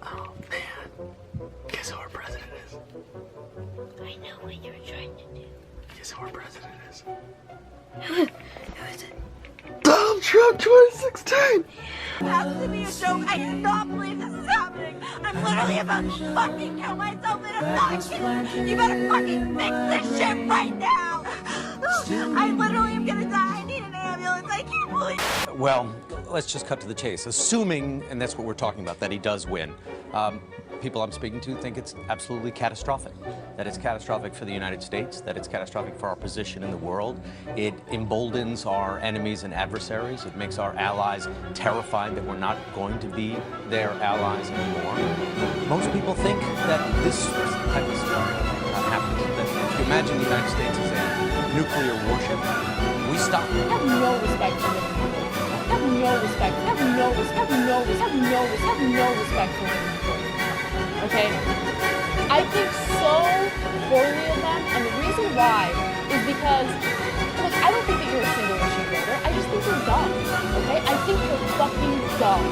Oh, man. Guess who our president is? I know what you're trying to do. Guess who our president is? Who is it? Donald Trump 2016! It has to be a joke. I cannot believe this is happening. I'm literally about to fucking kill myself and I'm not kidding. You better fucking fix this shit right now. I literally am gonna die. I need an ambulance. I can't believe it. Well, let's just cut to the chase. Assuming, and that's what we're talking about, that he does win. People I'm speaking to think it's absolutely catastrophic. That it's catastrophic for the United States, that it's catastrophic for our position in the world. It emboldens our enemies and adversaries. It makes our allies terrified that we're not going to be their allies anymore. Most people think that this type of scenario happens. That if you imagine the United States as a nuclear warship, we stop. I have no respect for women. I have no respect. I have no respect. I have no respect. I have no respect. I have no respect for women. Okay? I think so poorly of them, and the reason why is because, look, I don't think that you're a single issue voter. I just think you're dumb. Okay? I think you're fucking dumb.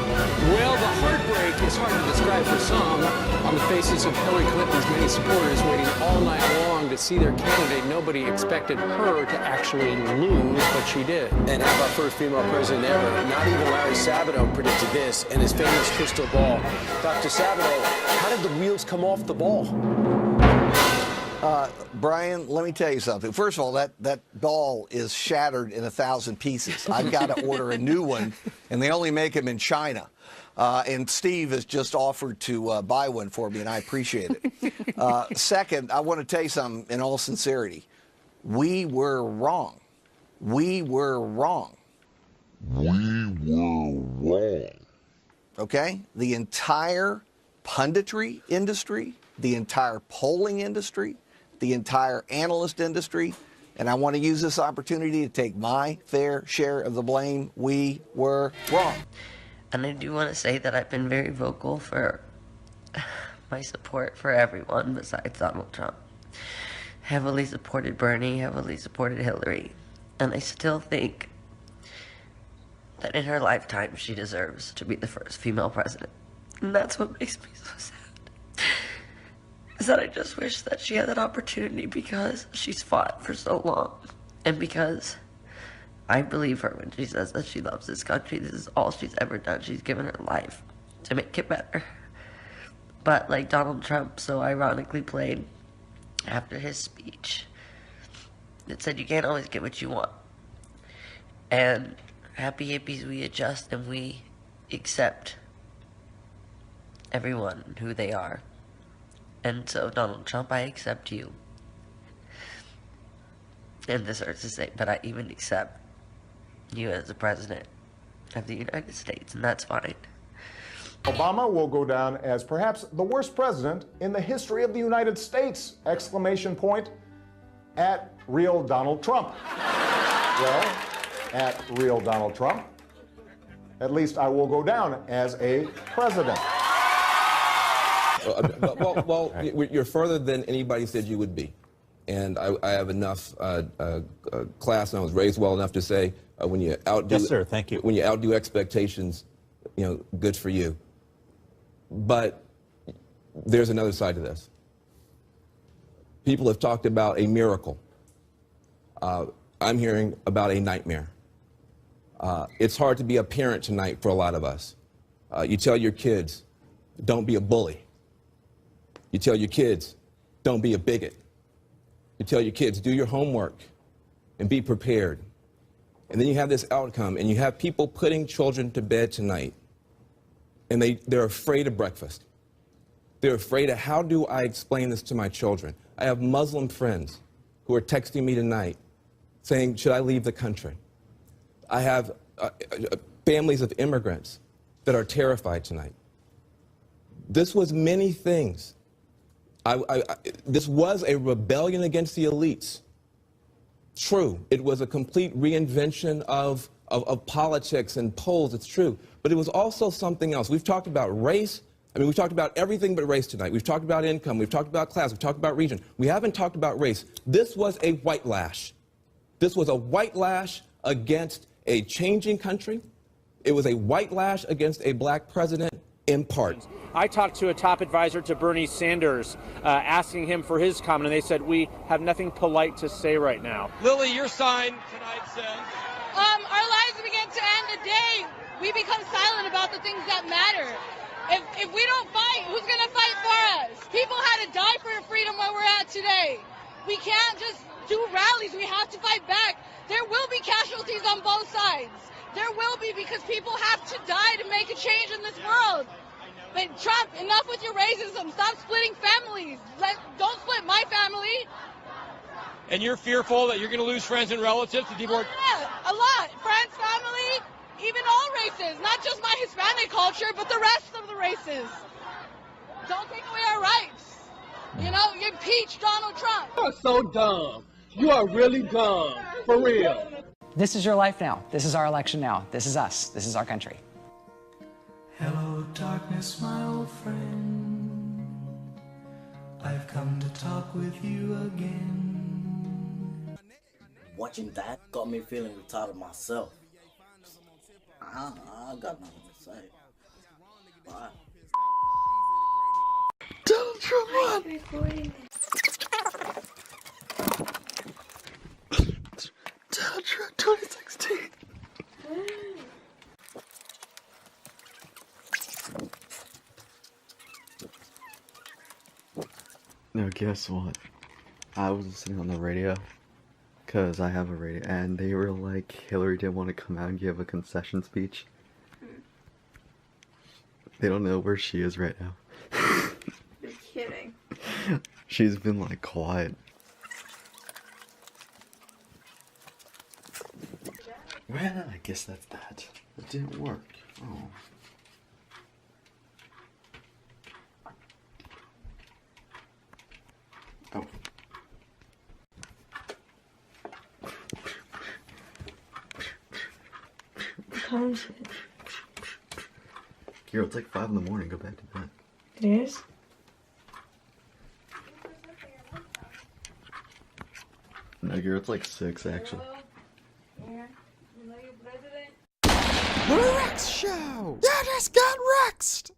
Well, the heartbreak is hard to describe for some on the faces of Hillary Clinton's many supporters waiting all night long to see their candidate. Nobody expected her to actually lose, but she did. And how about first female president ever? Not even Larry Sabato predicted this in his famous crystal ball. Dr. Sabato, how did the wheels come off the ball? Brian, let me tell you something. First of all, that ball is shattered in 1,000 pieces. I've got to order a new one, and they only make them in China. And Steve has just offered to buy one for me, and I appreciate it. Second, I want to tell you something in all sincerity. We were wrong. We were wrong. We were wrong. Okay? The entire punditry industry, the entire polling industry, the entire analyst industry, and I want to use this opportunity to take my fair share of the blame. We were wrong. And I do want to say that I've been very vocal for my support for everyone besides Donald Trump. Heavily supported Bernie, heavily supported Hillary. And I still think that in her lifetime she deserves to be the first female president. And that's what makes me so sad. Is that I just wish that she had that opportunity because she's fought for so long. And because I believe her when she says that she loves this country. This is all she's ever done. She's given her life to make it better. But like Donald Trump so ironically played after his speech, it said you can't always get what you want. And happy hippies, we adjust and we accept everyone who they are. And so, Donald Trump, I accept you. And this hurts to say, but I even accept you as the president of the United States, and that's fine. Obama will go down as perhaps the worst president in the history of the United States! Exclamation point at real Donald Trump. Well, at real Donald Trump, at least I will go down as a president. Well, you're further than anybody said you would be. And I have enough class, and I was raised well enough to say when you outdo, Yes, sir. Thank you. When you outdo expectations, you know, good for you. But there's another side to this. People have talked about a miracle. I'm hearing about a nightmare. It's hard to be a parent tonight for a lot of us. You tell your kids, don't be a bully. You tell your kids, don't be a bigot. You tell your kids, do your homework and be prepared. And then you have this outcome, and you have people putting children to bed tonight, and they're afraid of breakfast. They're afraid of, how do I explain this to my children? I have Muslim friends who are texting me tonight saying, should I leave the country? I have families of immigrants that are terrified tonight. This was many things. This was a rebellion against the elites. True, it was a complete reinvention of politics and polls, it's true. But it was also something else. We've talked about race. I mean, we've talked about everything but race tonight. We've talked about income. We've talked about class. We've talked about region. We haven't talked about race. This was a white lash. This was a white lash against a changing country. It was a white lash against a black president in part. I talked to a top advisor to Bernie Sanders, asking him for his comment, and they said, we have nothing polite to say right now. Lily, your sign tonight says... Our lives begin to end the day we become silent about the things that matter. If we don't fight, who's going to fight for us? People had to die for the freedom where we're at today. We can't just do rallies. We have to fight back. There will be casualties on both sides. There will be, because people have to die to make a change in this world. But Trump, enough with your racism. Stop splitting families. Don't split my family. And you're fearful that you're going to lose friends and relatives to deportation? A lot. Friends, family, even all races. Not just my Hispanic culture, but the rest of the races. Don't take away our rights. You know, you impeach Donald Trump. You are so dumb. You are really dumb. For real. This is your life now. This is our election now. This is us. This is our country. Hello, darkness, my old friend. I've come to talk with you again. Watching that got me feeling retarded myself. I got nothing to say. Bye. Donald Trump won! Donald Trump 2016! No, guess what? I was listening on the radio, because I have a radio, and they were like, Hillary didn't want to come out and give a concession speech. They don't know where she is right now. You're kidding. She's been like quiet. Well, I guess that's that. It didn't work. Oh. Oh. What is it? Kira, it's like 5 in the morning. Go back to bed. It is? No, Kira, it's like 6 actually. The Rex Show! You just got Rexed!